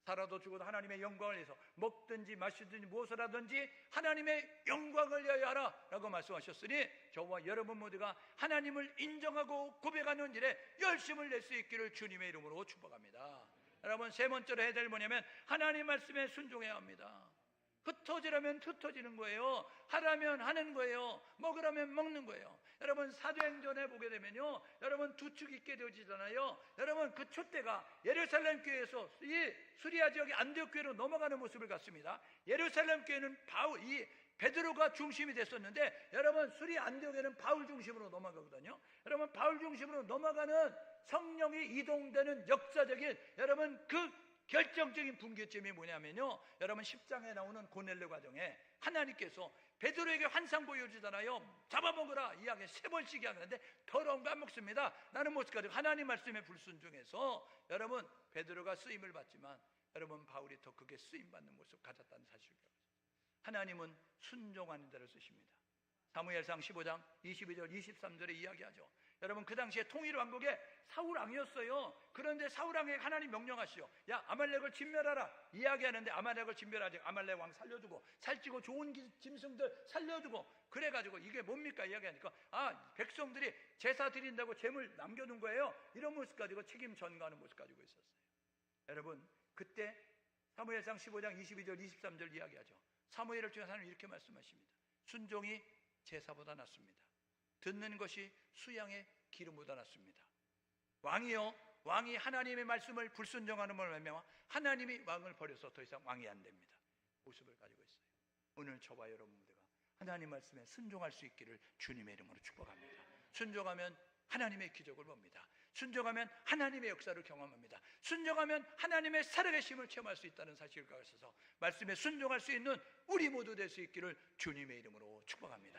[SPEAKER 1] 살아도 죽어도 하나님의 영광을 위해서 먹든지 마시든지 무엇을 하든지 하나님의 영광을 위하여 하라 라고 말씀하셨으니, 저와 여러분 모두가 하나님을 인정하고 고백하는 일에 열심을 낼 수 있기를 주님의 이름으로 축복합니다. 여러분, 세 번째로 해야 될 뭐냐면 하나님 말씀에 순종해야 합니다. 흩어지라면 흩어지는 거예요. 하라면 하는 거예요. 먹으라면 먹는 거예요. 여러분, 사도행전에 보게 되면요, 여러분 두 축 있게 되어지잖아요. 여러분, 그 촛대가 예루살렘 교회에서 이 수리아 지역의 안디옥 교회로 넘어가는 모습을 갖습니다. 예루살렘 교회는 이 베드로가 중심이 됐었는데, 여러분 수리아 안디옥에는 바울 중심으로 넘어가거든요. 여러분, 바울 중심으로 넘어가는 성령이 이동되는 역사적인 여러분 그 결정적인 분기점이 뭐냐면요, 여러분 10장에 나오는 고넬료 과정에 하나님께서 베드로에게 환상 보여주잖아요. 잡아먹으라 이야기 3번씩 이야기하는데 더러운 거 안 먹습니다. 나는 못 가지고 하나님 말씀에 불순종해서 여러분 베드로가 쓰임을 받지만, 여러분 바울이 더 크게 쓰임받는 모습 가졌다는 사실을, 하나님은 순종하는 자를 쓰십니다. 사무엘상 15장 22절 23절에 이야기하죠. 여러분, 그 당시에 통일 왕국에 사울 왕이었어요. 그런데 사울 왕에게 하나님 명령하시죠. 야, 아말렉을 진멸하라 이야기하는데, 아말렉을 진멸하지, 아말렉 왕 살려주고 살찌고 좋은 짐승들 살려주고, 그래가지고 이게 뭡니까 이야기하니까, 백성들이 제사 드린다고 재물 남겨둔 거예요. 이런 모습 가지고 책임 전가하는 모습 가지고 있었어요. 여러분, 그때 사무엘상 15장 22절 23절 이야기하죠. 사무엘을 통해서 하나님 이렇게 말씀하십니다. 순종이 제사보다 낫습니다. 듣는 것이 수양의 기름보다 낫습니다. 왕이 하나님의 말씀을 불순종하는 것을 말미암아 하나님이 왕을 버려서 더 이상 왕이 안 됩니다. 모습을 가지고 있어요. 오늘 저와 여러분 모두가 하나님 말씀에 순종할 수 있기를 주님의 이름으로 축복합니다. 순종하면 하나님의 기적을 봅니다. 순종하면 하나님의 역사를 경험합니다. 순종하면 하나님의 살아계심을 체험할 수 있다는 사실을 가지고서 말씀에 순종할 수 있는 우리 모두 될 수 있기를 주님의 이름으로 축복합니다.